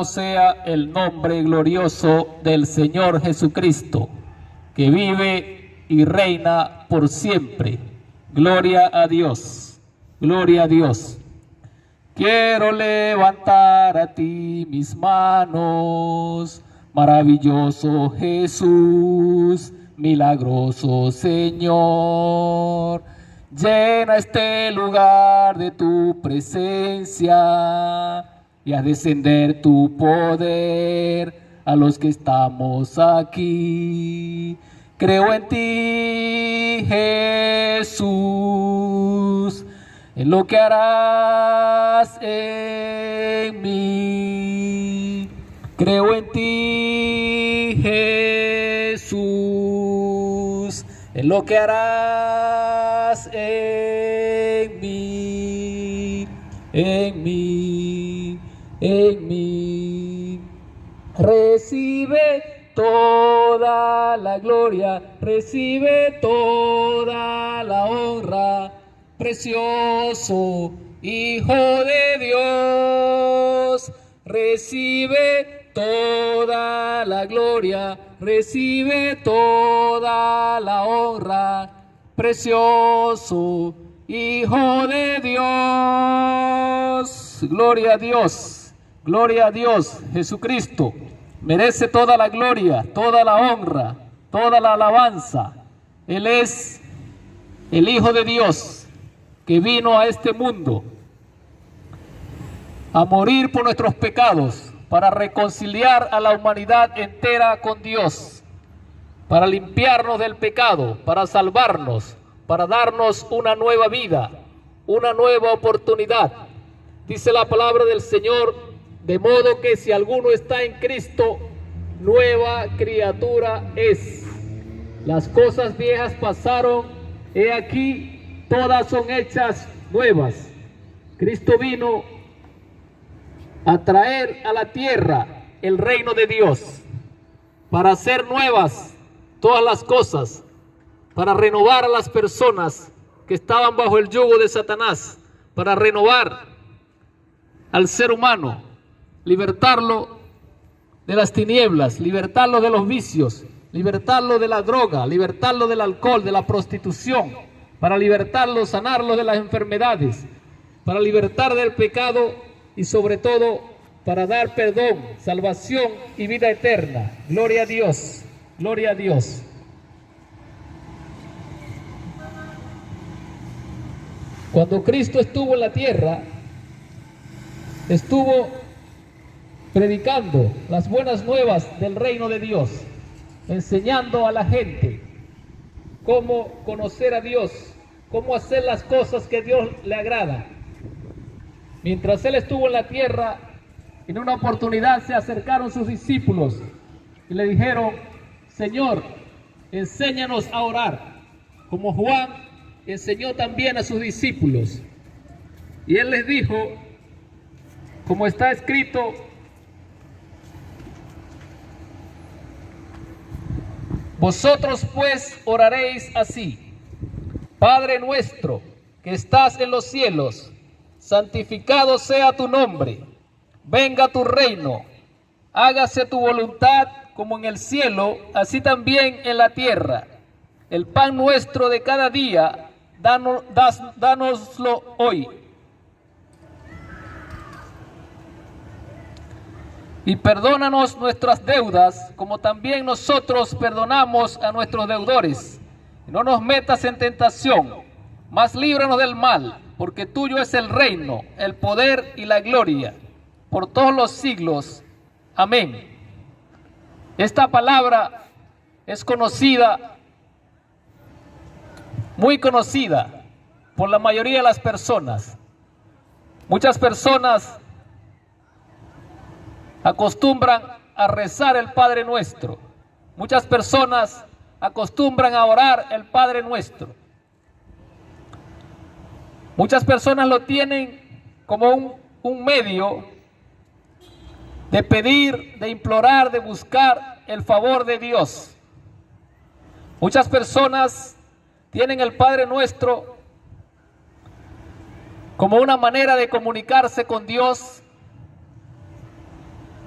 Sea el nombre glorioso del Señor Jesucristo, que vive y reina por siempre. Gloria a Dios, gloria a Dios. Quiero levantar a ti mis manos, maravilloso Jesús, milagroso Señor. Llena este lugar de tu presencia y a descender tu poder a los que estamos aquí. Creo en ti, Jesús, en lo que harás en mí. Creo en ti, Jesús, en lo que harás en mí, en mí, en mí. Recibe toda la gloria, recibe toda la honra, precioso Hijo de Dios. Recibe toda la gloria, recibe toda la honra, precioso Hijo de Dios. Gloria a Dios, gloria a Dios. Jesucristo merece toda la gloria, toda la honra, toda la alabanza. Él es el Hijo de Dios que vino a este mundo a morir por nuestros pecados, para reconciliar a la humanidad entera con Dios, para limpiarnos del pecado, para salvarnos, para darnos una nueva vida, una nueva oportunidad. Dice la palabra del Señor, de modo que si alguno está en Cristo, nueva criatura es. Las cosas viejas pasaron, he aquí, todas son hechas nuevas. Cristo vino a traer a la tierra el reino de Dios, para hacer nuevas todas las cosas, para renovar a las personas que estaban bajo el yugo de Satanás, para renovar al ser humano, libertarlo de las tinieblas, libertarlo de los vicios, libertarlo de la droga, libertarlo del alcohol, de la prostitución, para libertarlo, sanarlo de las enfermedades, para libertar del pecado y sobre todo para dar perdón, salvación y vida eterna. Gloria a Dios, gloria a Dios. Cuando Cristo estuvo en la tierra, estuvo predicando las buenas nuevas del reino de Dios, enseñando a la gente cómo conocer a Dios, cómo hacer las cosas que Dios le agrada. Mientras Él estuvo en la tierra, en una oportunidad se acercaron sus discípulos y le dijeron: Señor, enséñanos a orar, como Juan enseñó también a sus discípulos. Y Él les dijo, como está escrito: vosotros pues oraréis así: Padre nuestro que estás en los cielos, santificado sea tu nombre, venga tu reino, hágase tu voluntad como en el cielo, así también en la tierra. El pan nuestro de cada día, dánoslo hoy. Y perdónanos nuestras deudas, como también nosotros perdonamos a nuestros deudores. Y no nos metas en tentación, mas líbranos del mal, porque tuyo es el reino, el poder y la gloria, por todos los siglos. Amén. Esta palabra es conocida, muy conocida por la mayoría de las personas. Muchas personas acostumbran a rezar el Padre Nuestro. Muchas personas acostumbran a orar el Padre Nuestro. Muchas personas lo tienen como un medio de pedir, de implorar, de buscar el favor de Dios. Muchas personas tienen el Padre Nuestro como una manera de comunicarse con Dios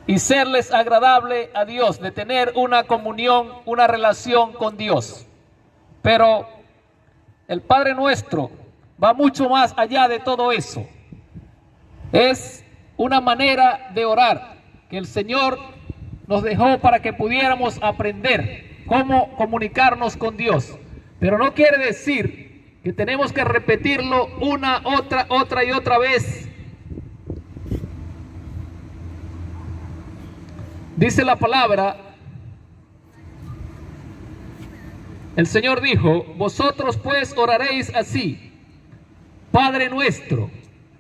y serles agradable a Dios, de tener una comunión, una relación con Dios. Pero el Padre Nuestro va mucho más allá de todo eso. Es una manera de orar que el Señor nos dejó para que pudiéramos aprender cómo comunicarnos con Dios. Pero no quiere decir que tenemos que repetirlo una, otra y otra vez. Dice la palabra, el Señor dijo: vosotros pues oraréis así: Padre nuestro.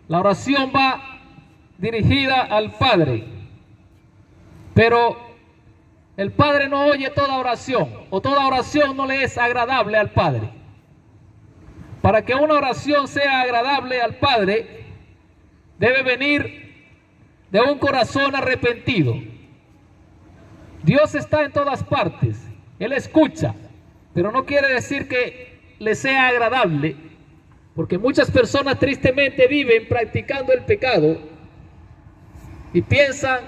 La oración va dirigida al Padre, pero el Padre no oye toda oración, o toda oración no le es agradable al Padre. Para que una oración sea agradable al Padre, debe venir de un corazón arrepentido. Dios está en todas partes, Él escucha, pero no quiere decir que le sea agradable, porque muchas personas tristemente viven practicando el pecado y piensan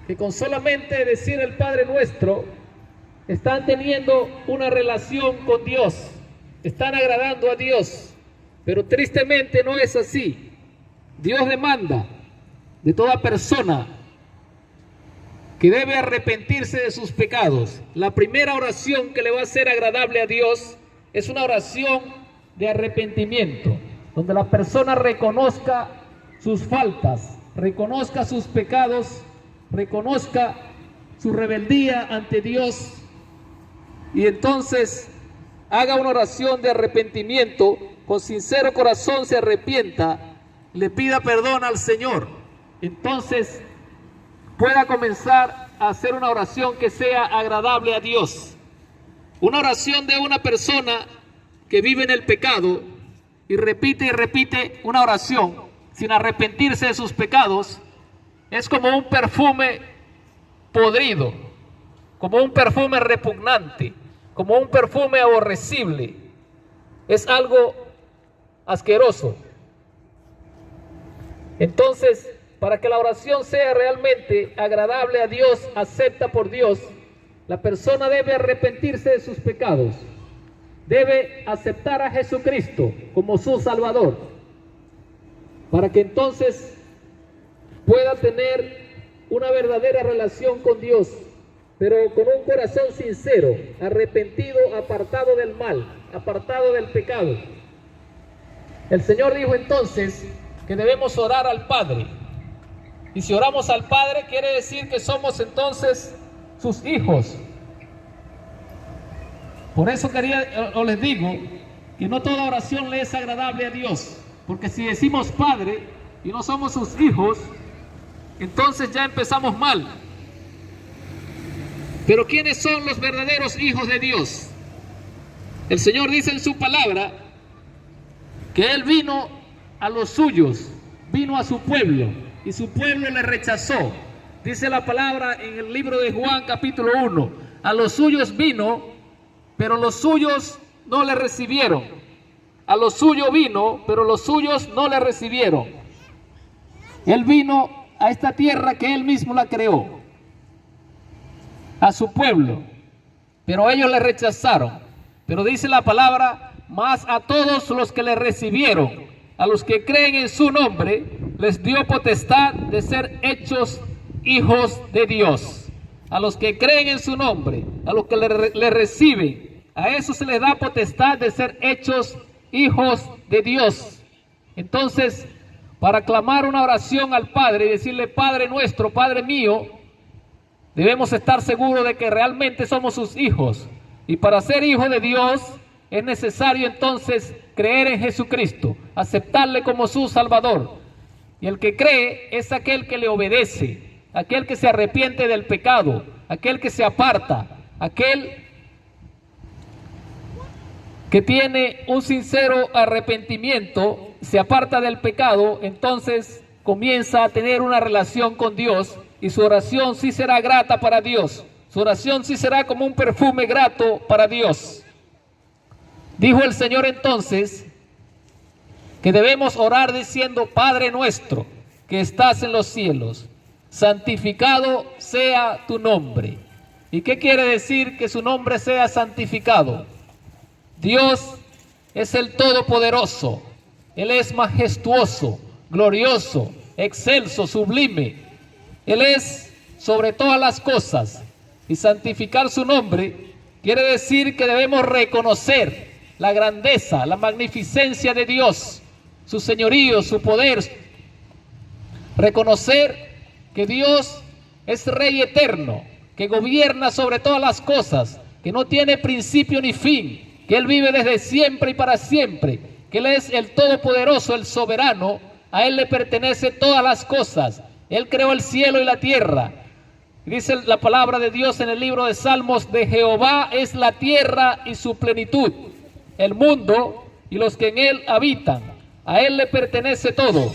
que con solamente decir el Padre Nuestro están teniendo una relación con Dios, están agradando a Dios, pero tristemente no es así. Dios demanda de toda persona que debe arrepentirse de sus pecados. La primera oración que le va a ser agradable a Dios es una oración de arrepentimiento, donde la persona reconozca sus faltas, reconozca sus pecados, reconozca su rebeldía ante Dios y entonces haga una oración de arrepentimiento, con sincero corazón se arrepienta, le pida perdón al Señor. Entonces pueda comenzar a hacer una oración que sea agradable a Dios. Una oración de una persona que vive en el pecado y repite una oración sin arrepentirse de sus pecados es como un perfume podrido, como un perfume repugnante, como un perfume aborrecible. Es algo asqueroso. Entonces, para que la oración sea realmente agradable a Dios, acepta por Dios, la persona debe arrepentirse de sus pecados, debe aceptar a Jesucristo como su Salvador, para que entonces pueda tener una verdadera relación con Dios, pero con un corazón sincero, arrepentido, apartado del mal, apartado del pecado. El Señor dijo entonces que debemos orar al Padre. Y si oramos al Padre, quiere decir que somos entonces sus hijos. Por eso les digo que no toda oración le es agradable a Dios. Porque si decimos Padre y no somos sus hijos, entonces ya empezamos mal. Pero ¿quiénes son los verdaderos hijos de Dios? El Señor dice en su palabra que Él vino a los suyos, vino a su pueblo, y su pueblo le rechazó. Dice la palabra en el libro de Juan capítulo 1, a los suyos vino, pero los suyos no le recibieron. A los suyos vino, pero los suyos no le recibieron. Él vino a esta tierra que Él mismo la creó, a su pueblo, pero ellos le rechazaron. Pero dice la palabra, mas a todos los que le recibieron, a los que creen en su nombre, les dio potestad de ser hechos hijos de Dios. A los que creen en su nombre, a los que le reciben, a eso se les da potestad de ser hechos hijos de Dios. Entonces, para clamar una oración al Padre y decirle Padre nuestro, Padre mío, debemos estar seguros de que realmente somos sus hijos. Y para ser hijo de Dios es necesario entonces creer en Jesucristo, aceptarle como su Salvador. Y el que cree es aquel que le obedece, aquel que se arrepiente del pecado, aquel que se aparta, aquel que tiene un sincero arrepentimiento, se aparta del pecado, entonces comienza a tener una relación con Dios y su oración sí será grata para Dios. Su oración sí será como un perfume grato para Dios. Dijo el Señor entonces que debemos orar diciendo Padre nuestro que estás en los cielos, santificado sea tu nombre. ¿Y qué quiere decir que su nombre sea santificado? Dios es el Todopoderoso. Él es majestuoso, glorioso, excelso, sublime. Él es sobre todas las cosas. Y santificar su nombre quiere decir que debemos reconocer la grandeza, la magnificencia de Dios, su señorío, su poder. Reconocer que Dios es Rey eterno, que gobierna sobre todas las cosas, que no tiene principio ni fin, que Él vive desde siempre y para siempre, que Él es el Todopoderoso, el soberano. A Él le pertenece todas las cosas. Él creó el cielo y la tierra. Dice la palabra de Dios en el libro de Salmos: de Jehová es la tierra y su plenitud, el mundo y los que en él habitan. A Él le pertenece todo,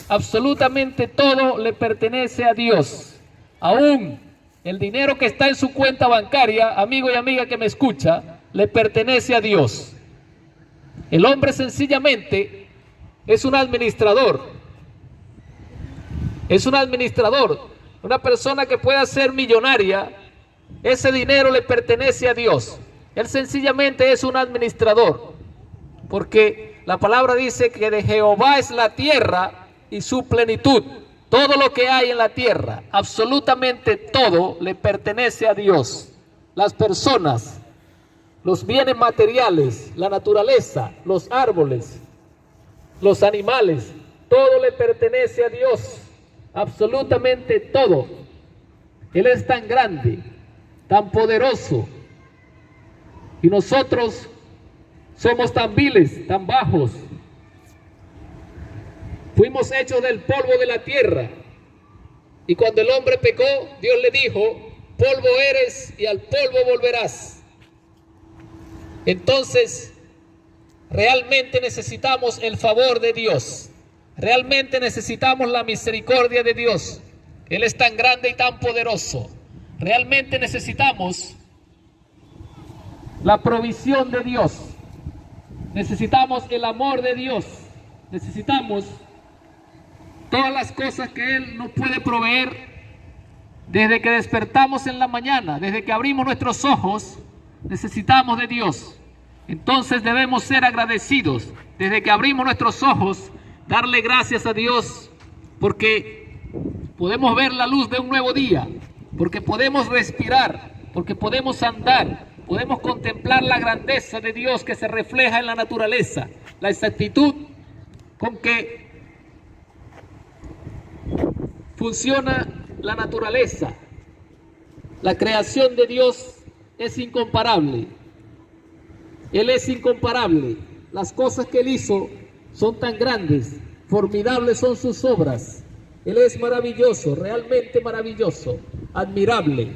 absolutamente todo le pertenece a Dios. Aún el dinero que está en su cuenta bancaria, amigo y amiga que me escucha, le pertenece a Dios. El hombre sencillamente es un administrador. Es un administrador. Una persona que pueda ser millonaria, ese dinero le pertenece a Dios. Él sencillamente es un administrador, porque la palabra dice que de Jehová es la tierra y su plenitud. Todo lo que hay en la tierra, absolutamente todo, le pertenece a Dios. Las personas, los bienes materiales, la naturaleza, los árboles, los animales, todo le pertenece a Dios. Absolutamente todo. Él es tan grande, tan poderoso, y nosotros somos tan viles, tan bajos. Fuimos hechos del polvo de la tierra, y cuando el hombre pecó, Dios le dijo: polvo eres y al polvo volverás. Entonces, realmente necesitamos el favor de Dios. Realmente necesitamos la misericordia de Dios. Él es tan grande y tan poderoso. Realmente necesitamos la provisión de Dios. Necesitamos el amor de Dios. Necesitamos todas las cosas que Él nos puede proveer desde que despertamos en la mañana, desde que abrimos nuestros ojos. Necesitamos de Dios. Entonces debemos ser agradecidos desde que abrimos nuestros ojos. Darle gracias a Dios porque podemos ver la luz de un nuevo día, porque podemos respirar, porque podemos andar, podemos contemplar la grandeza de Dios que se refleja en la naturaleza, la exactitud con que funciona la naturaleza. La creación de Dios es incomparable. Él es incomparable. Las cosas que Él hizo son tan grandes, formidables son sus obras. Él es maravilloso, realmente maravilloso, admirable.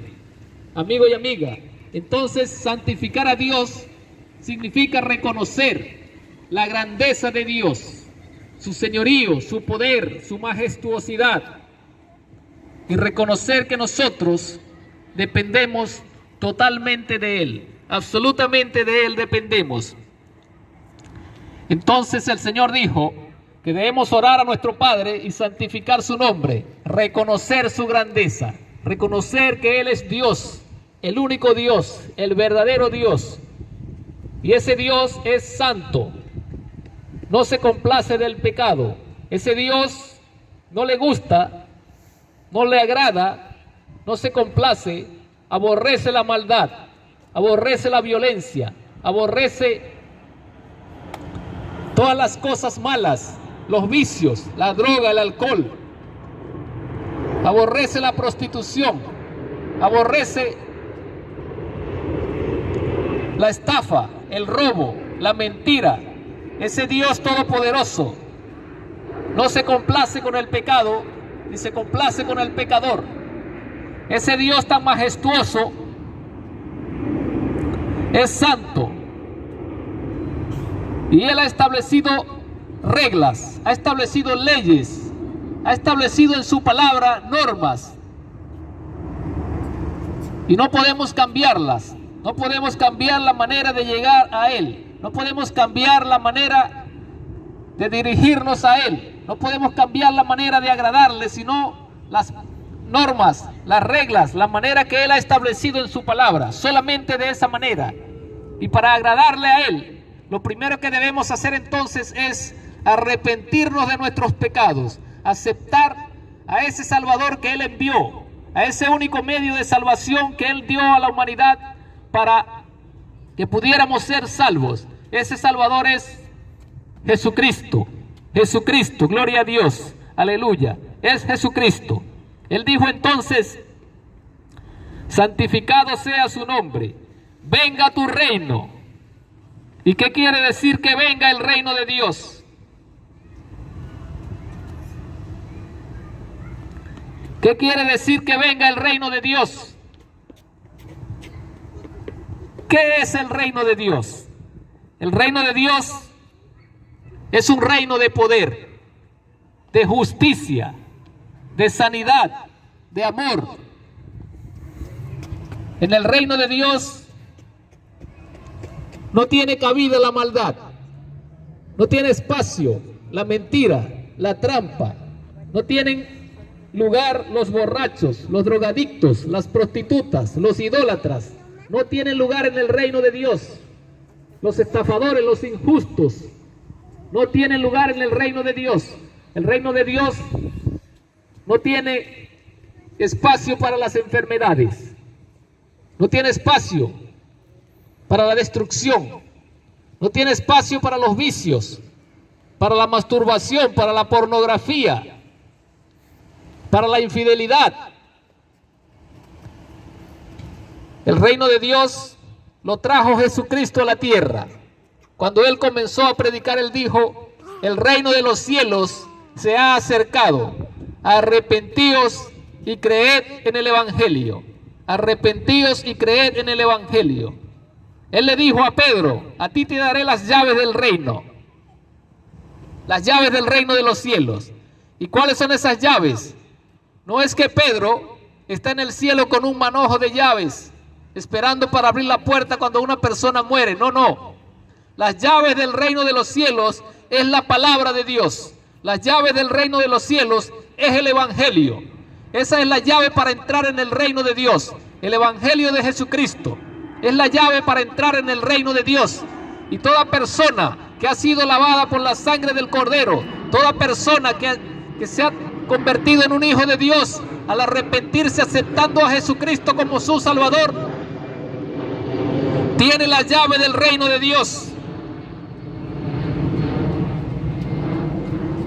Amigo y amiga, entonces santificar a Dios significa reconocer la grandeza de Dios, su señorío, su poder, su majestuosidad, y reconocer que nosotros dependemos totalmente de Él, absolutamente de Él dependemos. Entonces el Señor dijo que debemos orar a nuestro Padre y santificar su nombre, reconocer su grandeza, reconocer que Él es Dios, el único Dios, el verdadero Dios. Y ese Dios es santo, no se complace del pecado. Ese Dios no le gusta, no le agrada, no se complace, aborrece la maldad, aborrece la violencia, aborrece todas las cosas malas, los vicios, la droga, el alcohol. Aborrece la prostitución, aborrece la estafa, el robo, la mentira. Ese Dios todopoderoso no se complace con el pecado, ni se complace con el pecador. Ese Dios tan majestuoso es santo. Y Él ha establecido reglas, ha establecido leyes, ha establecido en su palabra normas. Y no podemos cambiarlas, no podemos cambiar la manera de llegar a Él, no podemos cambiar la manera de dirigirnos a Él, no podemos cambiar la manera de agradarle, sino las normas, las reglas, la manera que Él ha establecido en su palabra, solamente de esa manera. Y para agradarle a Él, lo primero que debemos hacer entonces es arrepentirnos de nuestros pecados, aceptar a ese Salvador que Él envió, a ese único medio de salvación que Él dio a la humanidad para que pudiéramos ser salvos. Ese Salvador es Jesucristo. Jesucristo, gloria a Dios, aleluya, es Jesucristo. Él dijo entonces: santificado sea su nombre, venga tu reino. ¿Y qué quiere decir que venga el reino de Dios? ¿Qué quiere decir que venga el reino de Dios? ¿Qué es el reino de Dios? El reino de Dios es un reino de poder, de justicia, de sanidad, de amor. En el reino de Dios no tiene cabida la maldad, no tiene espacio la mentira, la trampa, no tienen lugar los borrachos, los drogadictos, las prostitutas, los idólatras, no tienen lugar en el reino de Dios. Los estafadores, los injustos, no tienen lugar en el reino de Dios. El reino de Dios no tiene espacio para las enfermedades, no tiene espacio para la destrucción, no tiene espacio para los vicios, para la masturbación, para la pornografía, para la infidelidad. El reino de Dios lo trajo Jesucristo a la tierra. Cuando Él comenzó a predicar, Él dijo: el reino de los cielos se ha acercado, arrepentíos y creed en el Evangelio. Arrepentíos y creed en el Evangelio. Él le dijo a Pedro: a ti te daré las llaves del reino, las llaves del reino de los cielos. ¿Y cuáles son esas llaves? No es que Pedro está en el cielo con un manojo de llaves, esperando para abrir la puerta cuando una persona muere. No, no. Las llaves del reino de los cielos es la palabra de Dios. Las llaves del reino de los cielos es el Evangelio. Esa es la llave para entrar en el reino de Dios. El Evangelio de Jesucristo es la llave para entrar en el reino de Dios. Y toda persona que ha sido lavada por la sangre del Cordero, toda persona que se ha convertido en un hijo de Dios, al arrepentirse aceptando a Jesucristo como su Salvador, tiene la llave del reino de Dios.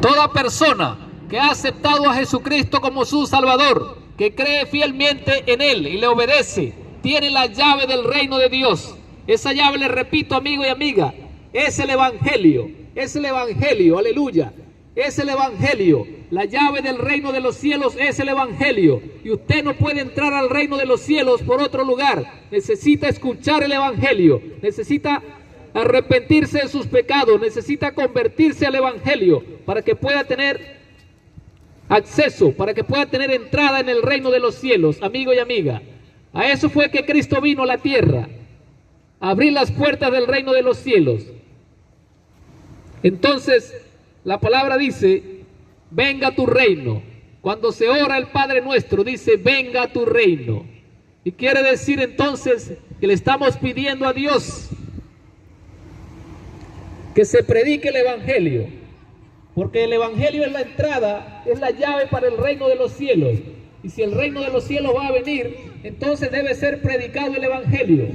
Toda persona que ha aceptado a Jesucristo como su Salvador, que cree fielmente en Él y le obedece, tiene la llave del reino de Dios. Esa llave, le repito, amigo y amiga, es el Evangelio. Es el Evangelio, aleluya. Es el Evangelio. La llave del reino de los cielos es el Evangelio. Y usted no puede entrar al reino de los cielos por otro lugar. Necesita escuchar el Evangelio. Necesita arrepentirse de sus pecados. Necesita convertirse al Evangelio para que pueda tener acceso, para que pueda tener entrada en el reino de los cielos, amigo y amiga. A eso fue que Cristo vino a la tierra, a abrir las puertas del reino de los cielos. Entonces, la palabra dice: venga tu reino. Cuando se ora el Padre Nuestro, dice: venga tu reino. Y quiere decir entonces que le estamos pidiendo a Dios que se predique el Evangelio, porque el Evangelio es la entrada, es la llave para el reino de los cielos. Y si el reino de los cielos va a venir, entonces debe ser predicado el Evangelio.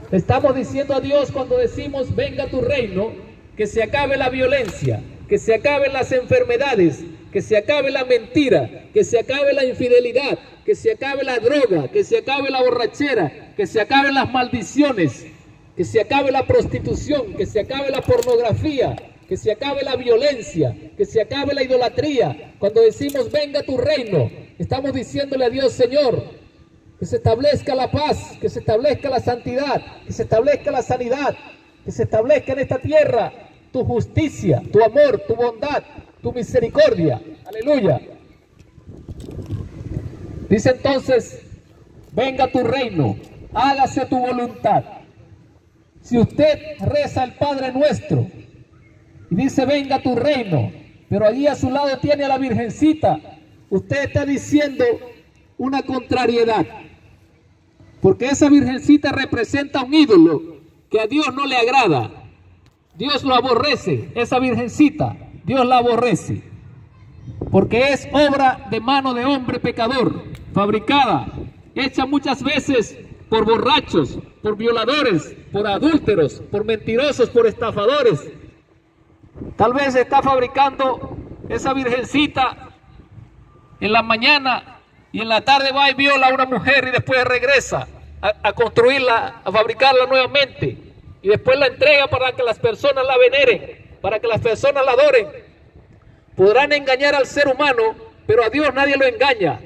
Le estamos diciendo a Dios, cuando decimos venga tu reino, que se acabe la violencia, que se acaben las enfermedades, que se acabe la mentira, que se acabe la infidelidad, que se acabe la droga, que se acabe la borrachera, que se acaben las maldiciones, que se acabe la prostitución, que se acabe la pornografía, que se acabe la violencia, que se acabe la idolatría. Cuando decimos venga tu reino, estamos diciéndole a Dios: Señor, que se establezca la paz, que se establezca la santidad, que se establezca la sanidad, que se establezca en esta tierra tu justicia, tu amor, tu bondad, tu misericordia. Aleluya. Dice entonces: venga tu reino, hágase tu voluntad. Si usted reza el Padre Nuestro y dice venga tu reino, pero allí a su lado tiene a la Virgencita usted está diciendo una contrariedad. Porque esa virgencita representa un ídolo que a Dios no le agrada. Dios lo aborrece, esa virgencita, Dios la aborrece. Porque es obra de mano de hombre pecador, fabricada, hecha muchas veces por borrachos, por violadores, por adúlteros, por mentirosos, por estafadores. Tal vez está fabricando esa virgencita en la mañana y en la tarde va y viola a una mujer y después regresa a construirla, a fabricarla nuevamente y después la entrega para que las personas la veneren, para que las personas la adoren. Podrán engañar al ser humano, pero a Dios nadie lo engaña.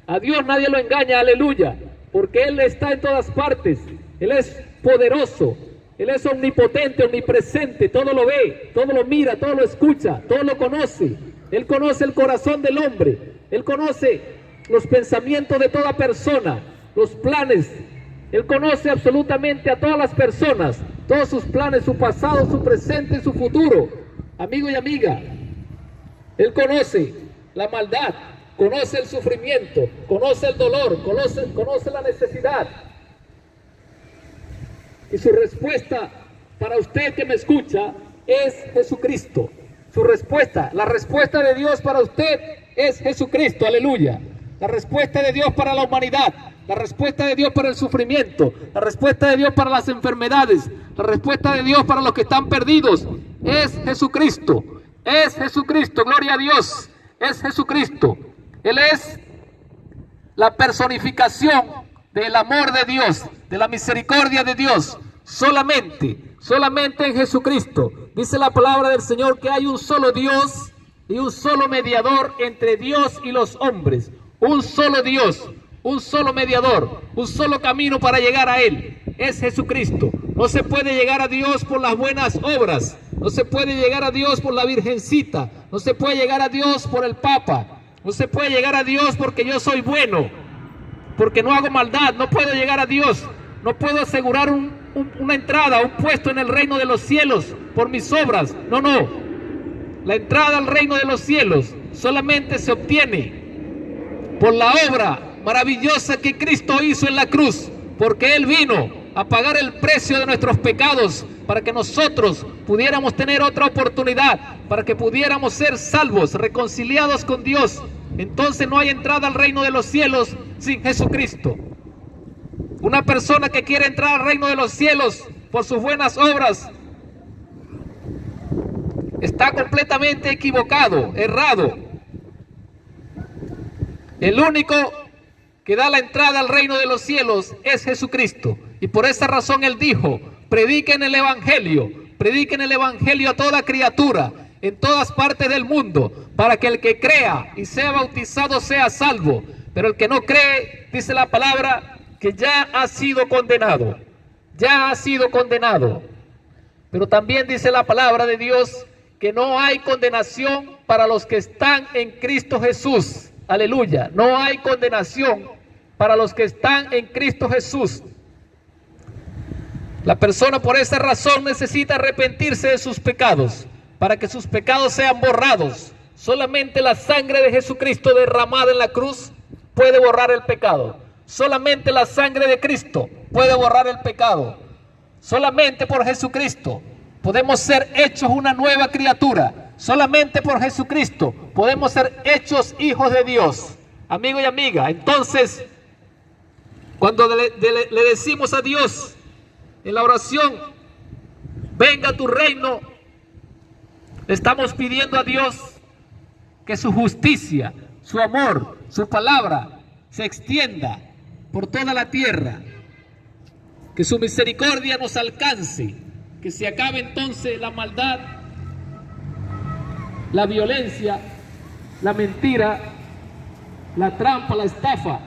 A Dios nadie lo engaña, aleluya, porque Él está en todas partes. Él es poderoso, Él es omnipotente, omnipresente, todo lo ve, todo lo mira, todo lo escucha, todo lo conoce. Él conoce el corazón del hombre, Él conoce los pensamientos de toda persona, los planes. Él conoce absolutamente a todas las personas, todos sus planes, su pasado, su presente y su futuro. Amigo y amiga, Él conoce la maldad, conoce el sufrimiento, conoce el dolor, conoce la necesidad. Y su respuesta para usted que me escucha es Jesucristo. Su respuesta, la respuesta de Dios para usted es Jesucristo, aleluya. La respuesta de Dios para la humanidad, la respuesta de Dios para el sufrimiento, la respuesta de Dios para las enfermedades, la respuesta de Dios para los que están perdidos es Jesucristo. Es Jesucristo, gloria a Dios, es Jesucristo. Él es la personificación del amor de Dios, de la misericordia de Dios, solamente en Jesucristo. Dice la palabra del Señor que hay un solo Dios y un solo mediador entre Dios y los hombres. Un solo Dios, un solo mediador, un solo camino para llegar a Él, es Jesucristo. No se puede llegar a Dios por las buenas obras, no se puede llegar a Dios por la virgencita, no se puede llegar a Dios por el Papa, no se puede llegar a Dios porque yo soy bueno, porque no hago maldad. No puedo llegar a Dios, no puedo asegurar una entrada, un puesto en el reino de los cielos por mis obras. No, la entrada al reino de los cielos solamente se obtiene por la obra maravillosa que Cristo hizo en la cruz, porque Él vino a pagar el precio de nuestros pecados para que nosotros pudiéramos tener otra oportunidad, para que pudiéramos ser salvos, reconciliados con Dios. Entonces no hay entrada al reino de los cielos sin Jesucristo. Una persona que quiere entrar al reino de los cielos por sus buenas obras está completamente equivocado, errado. El único que da la entrada al reino de los cielos es Jesucristo. Y por esa razón Él dijo: prediquen el Evangelio a toda criatura, en todas partes del mundo, para que el que crea y sea bautizado sea salvo. Pero el que no cree, dice la palabra, que ya ha sido condenado. Ya ha sido condenado. Pero también dice la palabra de Dios que no hay condenación para los que están en Cristo Jesús. Aleluya, no hay condenación para los que están en Cristo Jesús. La persona por esa razón necesita arrepentirse de sus pecados, para que sus pecados sean borrados. Solamente la sangre de Jesucristo derramada en la cruz puede borrar el pecado. Solamente la sangre de Cristo puede borrar el pecado. Solamente por Jesucristo podemos ser hechos una nueva criatura. Solamente por Jesucristo podemos ser hechos hijos de Dios. Amigo y amiga, entonces, cuando le decimos a Dios en la oración, venga tu reino, le estamos pidiendo a Dios que su justicia, su amor, su palabra se extienda por toda la tierra, que su misericordia nos alcance, que se acabe entonces la maldad, la violencia, la mentira, la trampa, la estafa.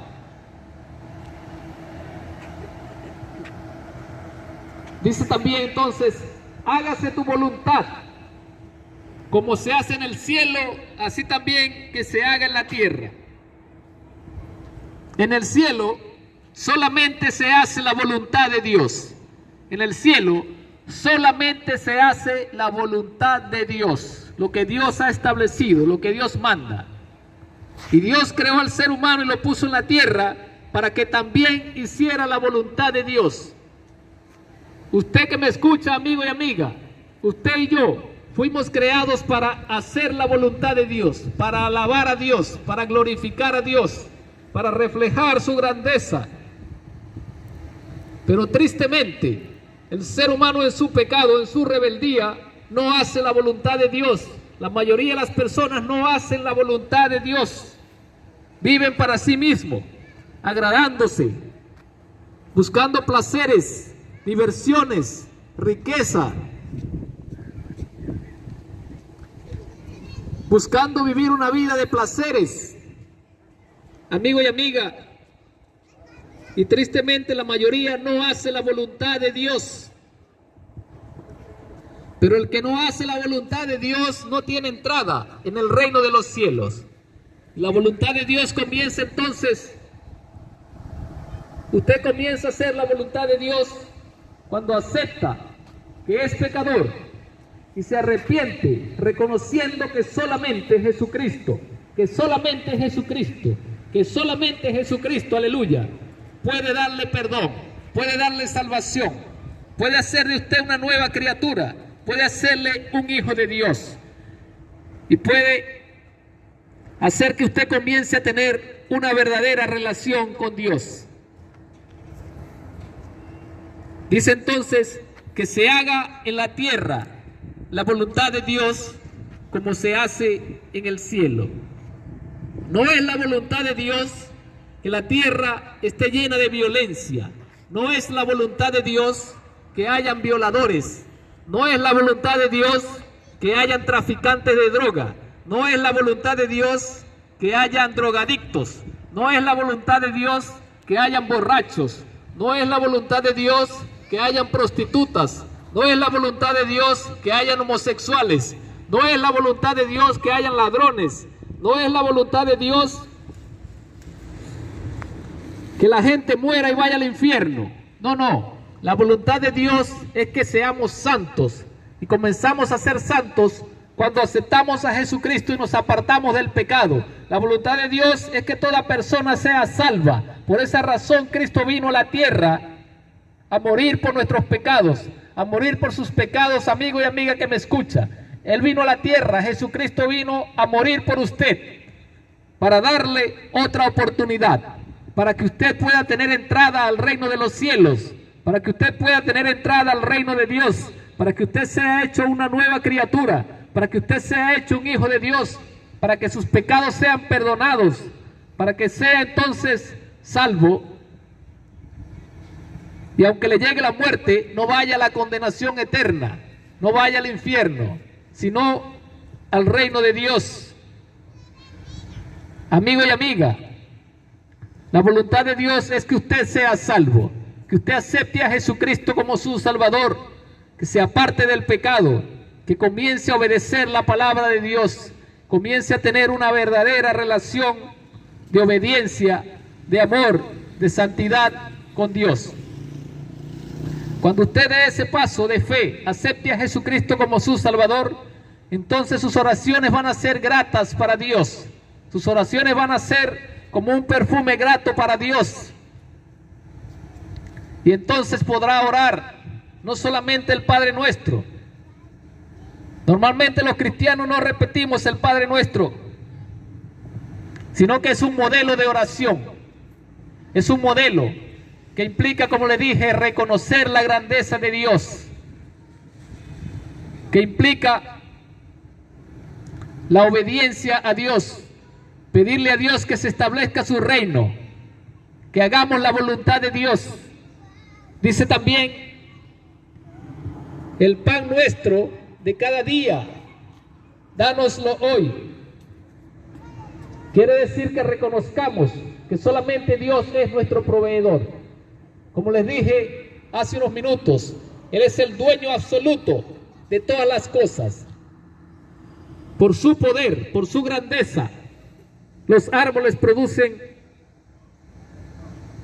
Dice también entonces: hágase tu voluntad, como se hace en el cielo, así también que se haga en la tierra. En el cielo solamente se hace la voluntad de Dios. En el cielo solamente se hace la voluntad de Dios, lo que Dios ha establecido, lo que Dios manda. Y Dios creó al ser humano y lo puso en la tierra para que también hiciera la voluntad de Dios. Usted que me escucha, amigo y amiga, usted y yo fuimos creados para hacer la voluntad de Dios, para alabar a Dios, para glorificar a Dios, para reflejar su grandeza. Pero tristemente, el ser humano en su pecado, en su rebeldía, no hace la voluntad de Dios. La mayoría de las personas no hacen la voluntad de Dios. Viven para sí mismos, agradándose, buscando placeres, diversiones, riqueza, buscando vivir una vida de placeres, amigo y amiga. Y tristemente la mayoría no hace la voluntad de Dios. Pero el que no hace la voluntad de Dios no tiene entrada en el reino de los cielos. La voluntad de Dios comienza entonces. Usted comienza a hacer la voluntad de Dios cuando acepta que es pecador y se arrepiente, reconociendo que solamente Jesucristo, aleluya, puede darle perdón, puede darle salvación, puede hacer de usted una nueva criatura, puede hacerle un hijo de Dios y puede hacer que usted comience a tener una verdadera relación con Dios. Dice entonces que se haga en la tierra la voluntad de Dios como se hace en el cielo. No es la voluntad de Dios que la tierra esté llena de violencia. No es la voluntad de Dios que hayan violadores. No es la voluntad de Dios que hayan traficantes de droga. No es la voluntad de Dios que hayan drogadictos. No es la voluntad de Dios que hayan borrachos. No es la voluntad de Dios que hayan prostitutas. No es la voluntad de Dios que hayan homosexuales. No es la voluntad de Dios que hayan ladrones. No es la voluntad de Dios que la gente muera y vaya al infierno. No, no. La voluntad de Dios es que seamos santos. Y comenzamos a ser santos cuando aceptamos a Jesucristo y nos apartamos del pecado. La voluntad de Dios es que toda persona sea salva. Por esa razón Cristo vino a la tierra a morir por nuestros pecados, a morir por sus pecados, amigo y amiga que me escucha. Él vino a la tierra, Jesucristo vino a morir por usted, para darle otra oportunidad, para que usted pueda tener entrada al reino de los cielos, para que usted pueda tener entrada al reino de Dios, para que usted sea hecho una nueva criatura, para que usted sea hecho un hijo de Dios, para que sus pecados sean perdonados, para que sea entonces salvo. Y aunque le llegue la muerte, no vaya a la condenación eterna, no vaya al infierno, sino al reino de Dios. Amigo y amiga, la voluntad de Dios es que usted sea salvo, que usted acepte a Jesucristo como su Salvador, que se aparte del pecado, que comience a obedecer la palabra de Dios, comience a tener una verdadera relación de obediencia, de amor, de santidad con Dios. Cuando usted dé ese paso de fe, acepte a Jesucristo como su Salvador, entonces sus oraciones van a ser gratas para Dios. Sus oraciones van a ser como un perfume grato para Dios. Y entonces podrá orar no solamente el Padre Nuestro. Normalmente los cristianos no repetimos el Padre Nuestro, sino que es un modelo de oración. Es un modelo que implica, como le dije, reconocer la grandeza de Dios, que implica la obediencia a Dios, pedirle a Dios que se establezca su reino, que hagamos la voluntad de Dios. Dice también, el pan nuestro de cada día, dánoslo hoy. Quiere decir que reconozcamos que solamente Dios es nuestro proveedor. Como les dije hace unos minutos, Él es el dueño absoluto de todas las cosas. Por su poder, por su grandeza, los árboles producen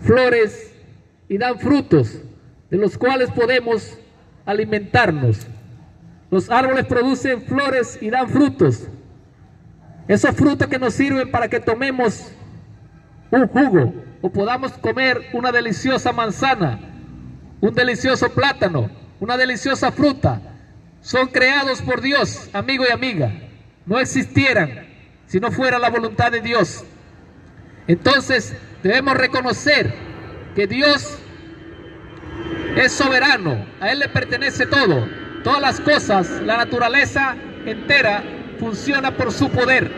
flores y dan frutos, de los cuales podemos alimentarnos. Los árboles producen flores y dan frutos. Esos frutos que nos sirven para que tomemos un jugo o podamos comer una deliciosa manzana, un delicioso plátano, una deliciosa fruta, son creados por Dios, amigo y amiga. No existieran si no fuera la voluntad de Dios. Entonces debemos reconocer que Dios es soberano, a Él le pertenece todo, todas las cosas, la naturaleza entera funciona por su poder.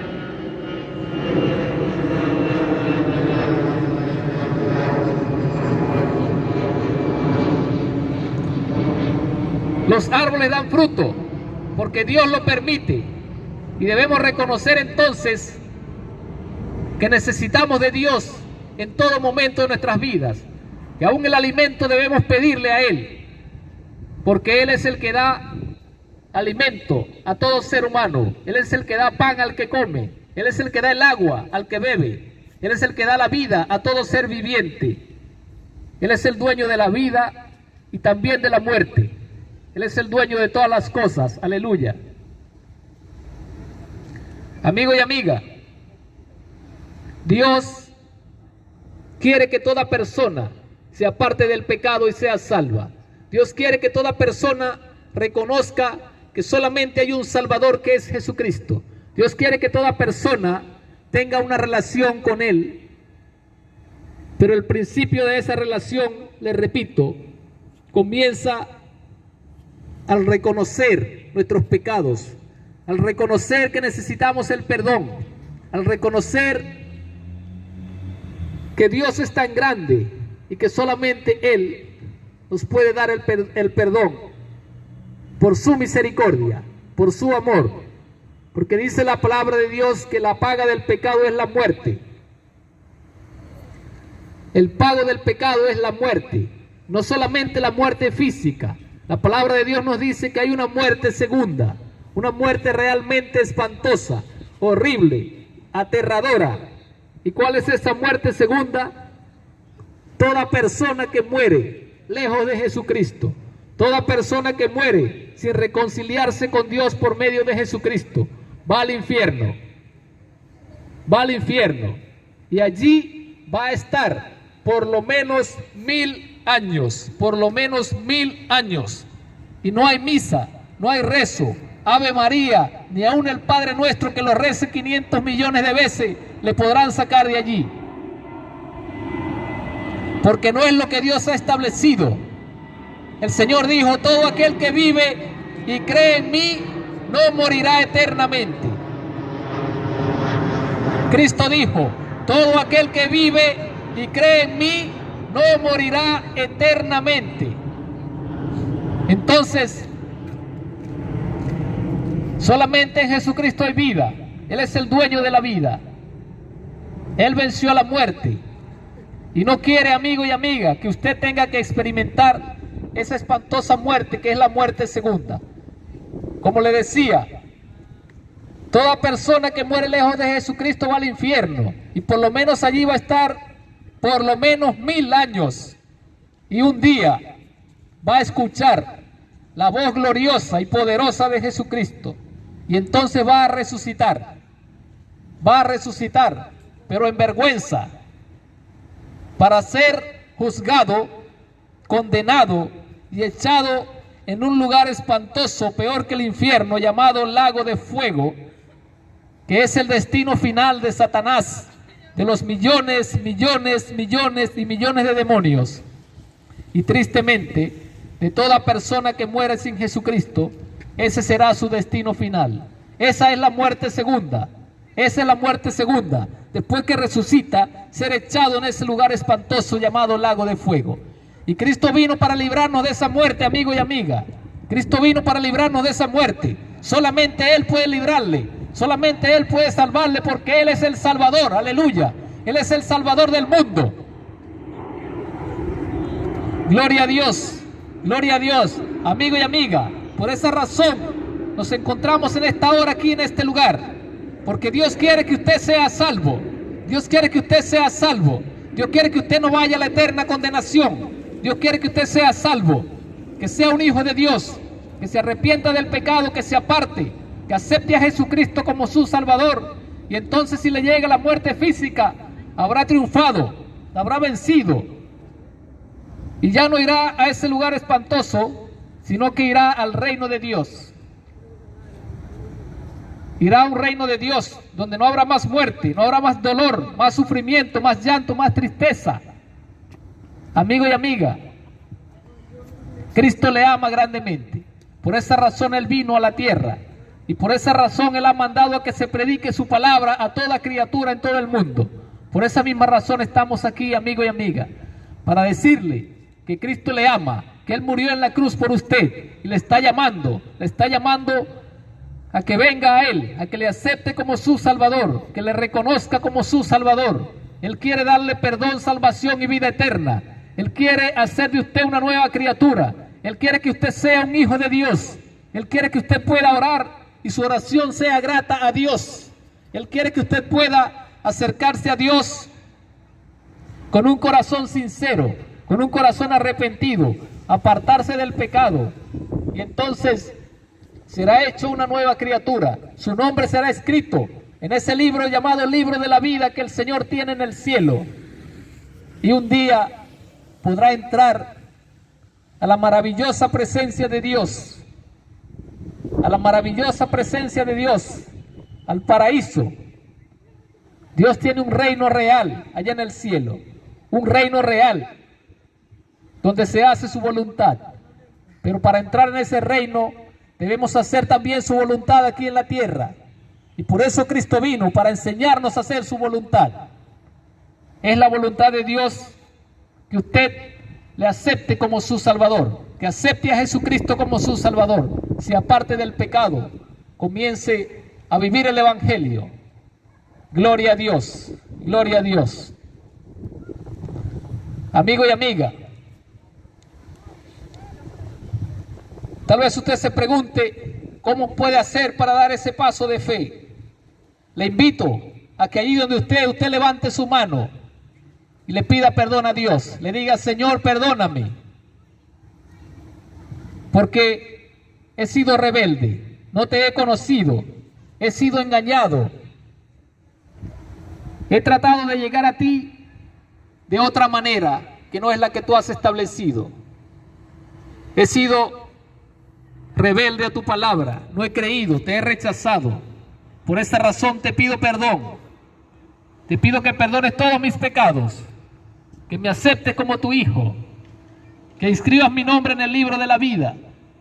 Los árboles dan fruto porque Dios lo permite, y debemos reconocer entonces que necesitamos de Dios en todo momento de nuestras vidas, que aún el alimento debemos pedirle a Él, porque Él es el que da alimento a todo ser humano. Él es el que da pan al que come, Él es el que da el agua al que bebe, Él es el que da la vida a todo ser viviente. Él es el dueño de la vida y también de la muerte. Él es el dueño de todas las cosas, aleluya. Amigo y amiga, Dios quiere que toda persona se aparte del pecado y sea salva. Dios quiere que toda persona reconozca que solamente hay un Salvador, que es Jesucristo. Dios quiere que toda persona tenga una relación con Él. Pero el principio de esa relación, les repito, comienza al reconocer nuestros pecados, al reconocer que necesitamos el perdón, al reconocer que Dios es tan grande y que solamente Él nos puede dar el perdón por su misericordia, por su amor, porque dice la palabra de Dios que la paga del pecado es la muerte. El pago del pecado es la muerte, no solamente la muerte física. La palabra de Dios nos dice que hay una muerte segunda, una muerte realmente espantosa, horrible, aterradora. ¿Y cuál es esa muerte segunda? Toda persona que muere lejos de Jesucristo, toda persona que muere sin reconciliarse con Dios por medio de Jesucristo, va al infierno. Va al infierno. Y allí va a estar por lo menos 1000 años, por lo menos 1000 años. Y no hay misa, no hay rezo, Ave María, ni aun el Padre Nuestro, que lo rece 500 millones de veces, le podrán sacar de allí. Porque no es lo que Dios ha establecido. El Señor dijo: todo aquel que vive y cree en mí no morirá eternamente. Cristo dijo: todo aquel que vive y cree en mí no morirá eternamente. Entonces, solamente en Jesucristo hay vida. Él es el dueño de la vida. Él venció a la muerte. Y no quiere, amigo y amiga, que usted tenga que experimentar esa espantosa muerte, que es la muerte segunda. Como le decía, toda persona que muere lejos de Jesucristo va al infierno. Y por lo menos allí va a estar por lo menos 1000 años. Y un día va a escuchar la voz gloriosa y poderosa de Jesucristo. Y entonces va a resucitar. Va a resucitar, pero en vergüenza, para ser juzgado, condenado y echado en un lugar espantoso, peor que el infierno, llamado lago de fuego, que es el destino final de Satanás, de los millones, millones, millones y millones de demonios. Y tristemente, de toda persona que muere sin Jesucristo, ese será su destino final. Esa es la muerte segunda. Esa es la muerte segunda. Después que resucita, ser echado en ese lugar espantoso llamado lago de fuego. Y Cristo vino para librarnos de esa muerte, amigo y amiga. Cristo vino para librarnos de esa muerte. Solamente Él puede librarle. Solamente Él puede salvarle, porque Él es el Salvador. Aleluya. Él es el Salvador del mundo. Gloria a Dios. Gloria a Dios. Amigo y amiga, por esa razón nos encontramos en esta hora aquí en este lugar. Porque Dios quiere que usted sea salvo. Dios quiere que usted sea salvo. Dios quiere que usted no vaya a la eterna condenación. Dios quiere que usted sea salvo. Que sea un hijo de Dios. Que se arrepienta del pecado, que se aparte. Que acepte a Jesucristo como su Salvador. Y entonces si le llega la muerte física, habrá triunfado, habrá vencido. Y ya no irá a ese lugar espantoso, sino que irá al reino de Dios. Irá a un reino de Dios donde no habrá más muerte, no habrá más dolor, más sufrimiento, más llanto, más tristeza. Amigo y amiga, Cristo le ama grandemente. Por esa razón Él vino a la tierra. Y por esa razón Él ha mandado a que se predique su palabra a toda criatura en todo el mundo. Por esa misma razón estamos aquí, amigo y amiga, para decirle que Cristo le ama, que Él murió en la cruz por usted y le está llamando a que venga a Él, a que le acepte como su Salvador, que le reconozca como su Salvador. Él quiere darle perdón, salvación y vida eterna. Él quiere hacer de usted una nueva criatura. Él quiere que usted sea un hijo de Dios. Él quiere que usted pueda orar y su oración sea grata a Dios. Él quiere que usted pueda acercarse a Dios con un corazón sincero, con un corazón arrepentido, apartarse del pecado. Y entonces será hecho una nueva criatura. Su nombre será escrito en ese libro llamado el libro de la vida que el Señor tiene en el cielo. Y un día podrá entrar a la maravillosa presencia de Dios, a la maravillosa presencia de Dios, al paraíso. Dios tiene un reino real allá en el cielo, un reino real donde se hace su voluntad. Pero para entrar en ese reino debemos hacer también su voluntad aquí en la tierra. Y por eso Cristo vino, para enseñarnos a hacer su voluntad. Es la voluntad de Dios que usted le acepte como su Salvador, que acepte a Jesucristo como su Salvador, se aparte del pecado, comience a vivir el Evangelio. Gloria a Dios, gloria a Dios. Amigo y amiga, tal vez usted se pregunte cómo puede hacer para dar ese paso de fe. Le invito a que allí donde usted levante su mano y le pida perdón a Dios. Le diga: Señor, perdóname, porque he sido rebelde, no te he conocido, he sido engañado, he tratado de llegar a ti de otra manera que no es la que tú has establecido. He sido rebelde a tu palabra, no he creído, te he rechazado. Por esa razón te pido perdón. Te pido que perdones todos mis pecados, que me aceptes como tu hijo, que inscribas mi nombre en el libro de la vida,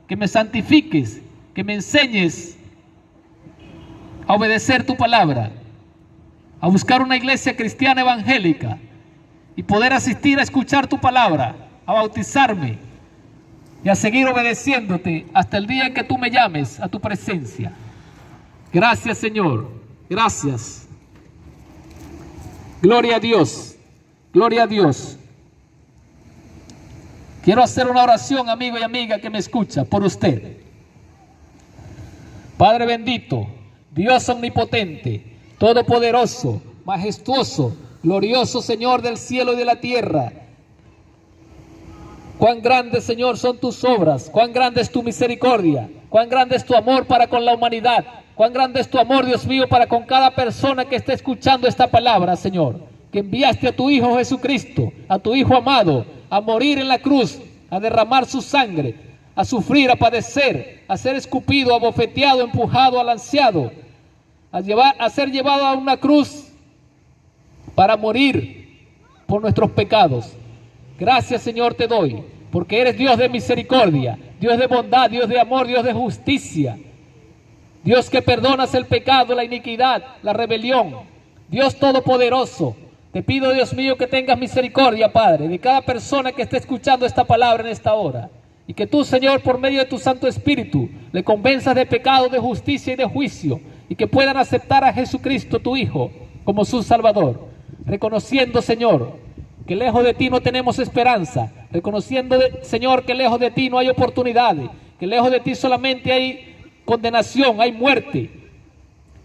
que me santifiques, que me enseñes a obedecer tu palabra, a buscar una iglesia cristiana evangélica y poder asistir a escuchar tu palabra, a bautizarme y a seguir obedeciéndote hasta el día en que tú me llames a tu presencia. Gracias, Señor, gracias. Gloria a Dios, gloria a Dios. Quiero hacer una oración, amigo y amiga que me escucha, por usted. Padre bendito, Dios omnipotente, todopoderoso, majestuoso, glorioso Señor del cielo y de la tierra. Cuán grandes, Señor, son tus obras, cuán grande es tu misericordia, cuán grande es tu amor para con la humanidad, cuán grande es tu amor, Dios mío, para con cada persona que esté escuchando esta palabra, Señor, que enviaste a tu Hijo Jesucristo, a tu Hijo amado, a morir en la cruz, a derramar su sangre, a sufrir, a padecer, a ser escupido, abofeteado, empujado, alanceado, a ser llevado a una cruz para morir por nuestros pecados. Gracias, Señor, te doy, porque eres Dios de misericordia, Dios de bondad, Dios de amor, Dios de justicia, Dios que perdonas el pecado, la iniquidad, la rebelión, Dios todopoderoso. Te pido, Dios mío, que tengas misericordia, Padre, de cada persona que esté escuchando esta palabra en esta hora, y que tú, Señor, por medio de tu Santo Espíritu, le convenzas de pecado, de justicia y de juicio, y que puedan aceptar a Jesucristo, tu Hijo, como su Salvador, reconociendo, Señor, que lejos de ti no tenemos esperanza, reconociendo, Señor, que lejos de ti no hay oportunidades, que lejos de ti solamente hay condenación, hay muerte,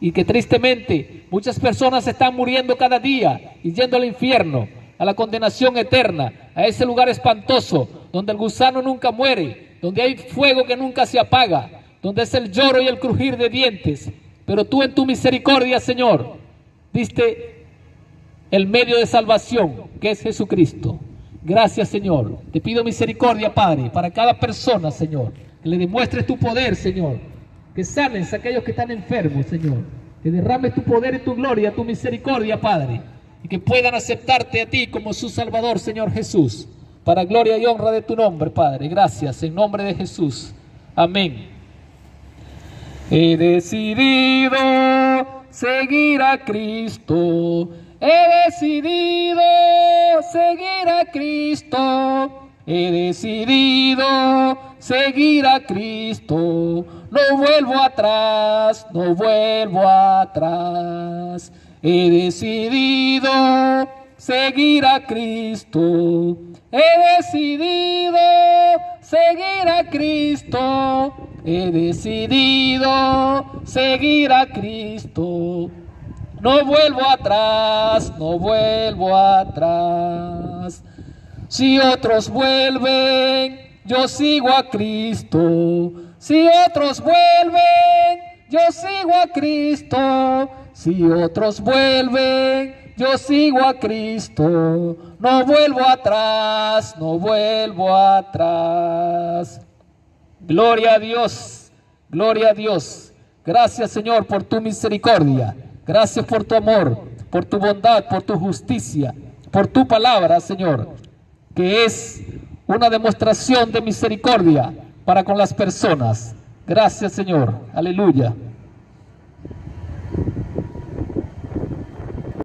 y que tristemente muchas personas están muriendo cada día y yendo al infierno, a la condenación eterna, a ese lugar espantoso donde el gusano nunca muere, donde hay fuego que nunca se apaga, donde es el lloro y el crujir de dientes. Pero tú en tu misericordia, Señor, diste el medio de salvación, que es Jesucristo. Gracias, Señor. Te pido misericordia, Padre, para cada persona, Señor. Que le demuestres tu poder, Señor. Que sanes a aquellos que están enfermos, Señor. Que derrames tu poder y tu gloria, tu misericordia, Padre. Y que puedan aceptarte a ti como su Salvador, Señor Jesús. Para gloria y honra de tu nombre, Padre. Gracias, en nombre de Jesús. Amén. He decidido seguir a Cristo. He decidido seguir a Cristo. He decidido seguir a Cristo. No vuelvo atrás, no vuelvo atrás. He decidido seguir a Cristo. He decidido seguir a Cristo. He decidido seguir a Cristo. No vuelvo atrás, no vuelvo atrás. Si otros vuelven, yo sigo a Cristo. Si otros vuelven, yo sigo a Cristo. Si otros vuelven, yo sigo a Cristo. No vuelvo atrás, no vuelvo atrás. Gloria a Dios, gloria a Dios. Gracias, Señor, por tu misericordia. Gracias por tu amor, por tu bondad, por tu justicia, por tu palabra, Señor, que es una demostración de misericordia para con las personas. Gracias, Señor. Aleluya.